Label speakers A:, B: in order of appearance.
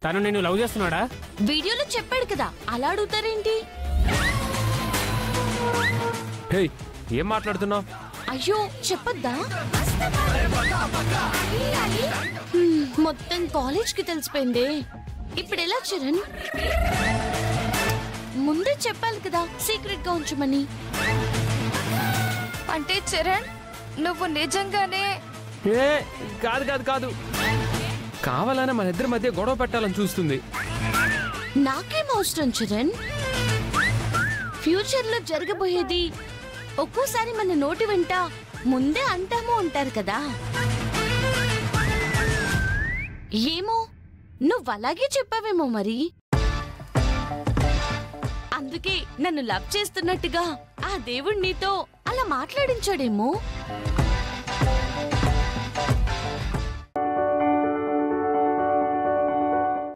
A: తను నిన్ను లవ్ చేస్తున్నాడా?
B: వీడియోలో చెప్పాడు కదా, అలా అడుగుతారేంటి?
A: హే, ఏం మాట్లాడుతున్నావు?
B: అయ్యో చెప్పొద్దా? మొత్తం కాలేజ్కి తెలిసిపోయిందే. ఇప్పుడు ఎలా చరణ్? ముందే చెప్పాలి కదా సీక్రెట్ గా ఉంచమని.
C: అంటే చరణ్ నువ్వు నిజంగానే?
A: ఏ కాదు కాదు కాదు, కావాలనే మన ఇద్దరి మధ్య గొడవ పెట్టాలని చూస్తుంది.
B: నాకేం అవసరం చరణ్? ఫ్యూచర్ లో జరగబోయేది ఒక్కోసారి మన నోటి వెంట ముందే అంటాము అంటారు కదా. ఏమో నువ్వు అలాగే చెప్పావేమో మరి. అందుకే నన్ను లవ్ చేస్తున్నట్టుగా ఆ దేవుడు నీతో అలా మాట్లాడించాడేమో.